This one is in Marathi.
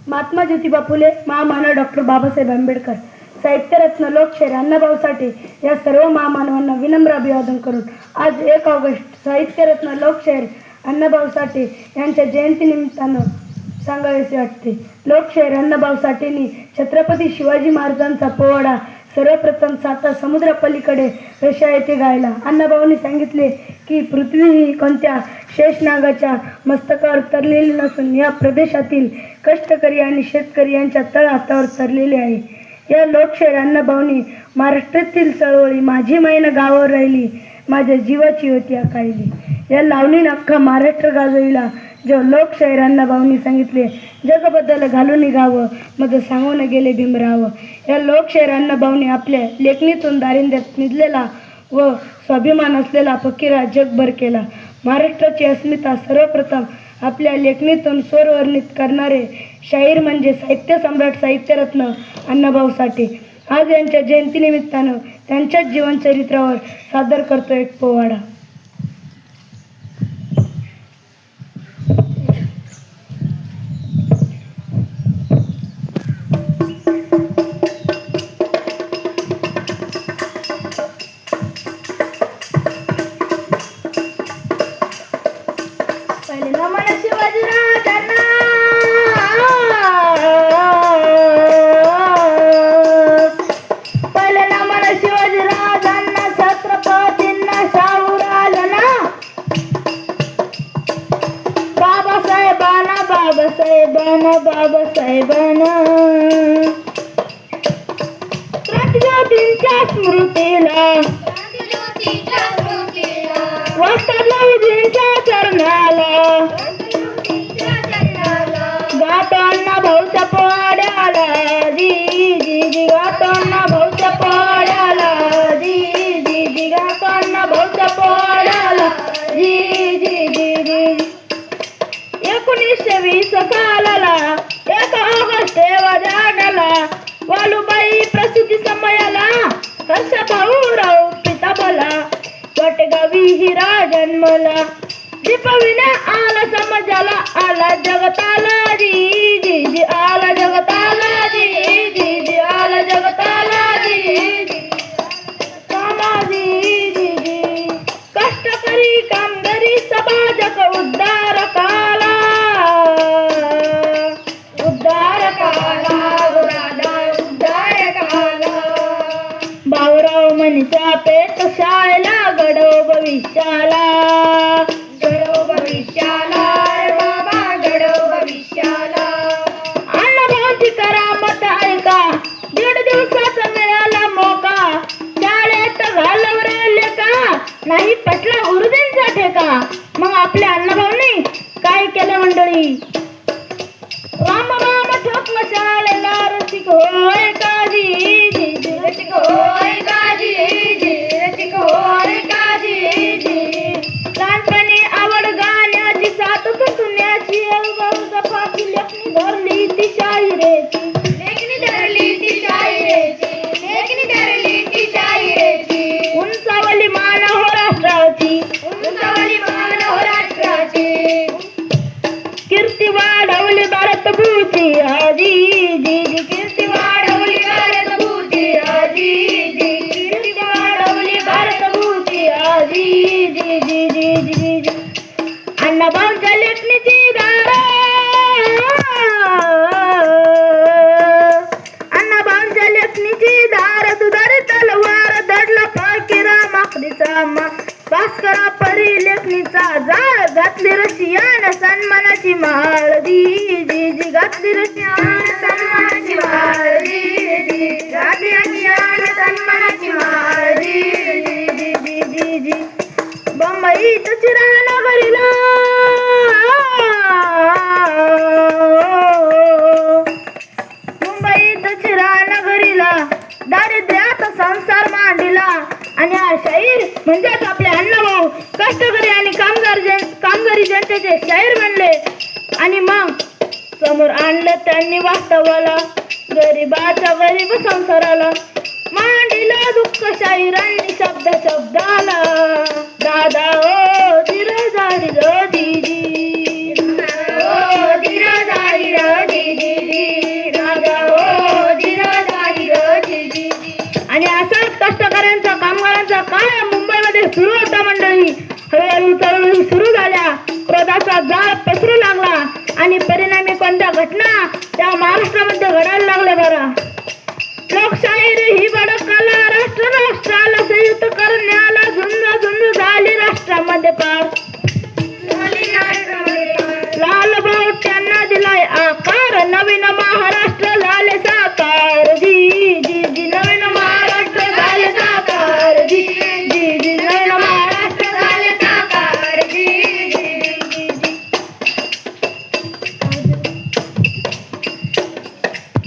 महात्मा ज्योतिबा फुले, महामानव डॉक्टर बाबासाहेब आंबेडकर, साहित्यरत्न लोकशाहीर अण्णाभाऊ साठे या सर्व महामानवांना विनम्र अभिवादन करून आज 1 ऑगस्ट साहित्यरत्न लोकशाहीर अण्णाभाऊ साठे यांच्या जयंतीनिमित्तानं सांगावेसे वाटते. लोकशाहीर अण्णाभाऊ साठेंनी छत्रपती शिवाजी महाराजांचा पोवाडा सर्वप्रथम साता समुद्रापलीकडे रशिया येथे गायला. अण्णाभाऊंनी सांगितले की पृथ्वी ही कोणत्या शेषनागाच्या मस्तकावर तरलेली नसून या प्रदेशातील कष्टकरी आणि शेतकरी यांच्या तळहातावर तरलेली आहे. या लोकशाहीर अण्णाभाऊंनी महाराष्ट्रातील चळवळी माझी मैना गावावर राहिली, माझ्या जीवाची होती अकाळली या लावणीने अख्खा महाराष्ट्र गाजविला. जो लोकशाहीर अण्णाभाऊंनी सांगितले जगबद्दल घालून गावं मग सांगून गेले भीमराव. या लोकशाहीर अण्णाभाऊंनी आपल्या लेखणीतून दारिद्र्यात निजलेला व स्वाभिमान असलेला फकीरा जगभर केला. महाराष्ट्राची अस्मिता सर्वप्रथम आपल्या लेखणीतून स्वरवर्णित करणारे शाहीर म्हणजे साहित्य सम्राट साहित्यरत्न अण्णाभाऊ साठे. आज यांच्या जयंतीनिमित्तानं त्यांच्याच जीवनचरित्रावर सादर करतो एक पोवाडा. बाबासाहेबांना क्रांतीज्योतींच्या स्मृतीला वाटला विधींच्या चरणाला गातो अण्णाभाऊच्या पोवाड्याला जी जी जी गातो अण्णाभाऊच्या पोवाड्याला जी जी जी गातो अण्णाभाऊच्या पोवाड्याला जी जी जी जी 1920 सालाला 1 ऑगस्ट वाजाडला वालुबाई प्रसूती समयाला हर्षभाऊराव पिता बोला वटगावी हिरा जन्मला दीपविना आला समाजाला आला जगताला जी जी जी आला जगताला जी जी जी आला जगताला जी जी जी जी जी कष्टकरी कामगारी समाजक उद्धारकाला भाऊराव म्हणीचा पेट शाळेला घडव भविष्याला रे बाबा घडव भविष्याला. अण्णाभाऊची करामत ऐका 1.5 दिवसाचा मिळाला मोका शाळेत घालवले का नाही पटला गुरुजींचा ठेका. मग आपल्या अण्णाभाऊंनी काय केलं मंडळी राम राम ठोक शाळेला रसिक होय काजी जी जी रसिक होय काजी जी रसिक होय काजी जी. लहानपणी आवड गाण्याची साथ सुटण्याची फाकी लेखणी धरली ती शाहिरेची लेखणी धरली ती शाहिरेची लेखणी धरली ती शाहिरेची. उंचावली मान हो राष्ट्राची उंचावली मान हो राष्ट्राची कीर्ती वाढवली भारत भूची आजी जी जी कीर्ती वाढवली भारत भूची आजी जी कीर्ती वाढवली भारत भूची आजी जी जी जी जी जी. अण्णाभाऊंच्या लेखणीची दार अण्णाभाऊंच्या लेखणीची दार दुधारी तलवार दडला फकीरा माकडीचा भास्करा परी लेखणीचा जाळ घातली रशियान सन्मानाची माळ जी जी जी घातली रशियान सन्मानाची माळ जी जी घातली रशियान सन्मानाची माळ जी जी जी जी जी जी. बंबईत चिरानगरीला मुंबईत चिरानगरीला दारिद्र्यात संसार मांडला आणि हा शाहीर म्हणजेच आपले अण्णाभाऊ कष्टकरी आणि कामगारी जनतेचे शाहीर बनले. आणि मग समोर आणलं त्यांनी वास्तवाला गरीबाच्या गरीब संसाराला मांडीला दुःख शाहिरांनी शब्द शब्दाला दादा ओ धीर जारी रो दीदी ओ धीर जारी रो दीदी काळ मुंबईमध्ये सुरू होता मंडळी. हळूहळू चळवळी सुरू झाल्या.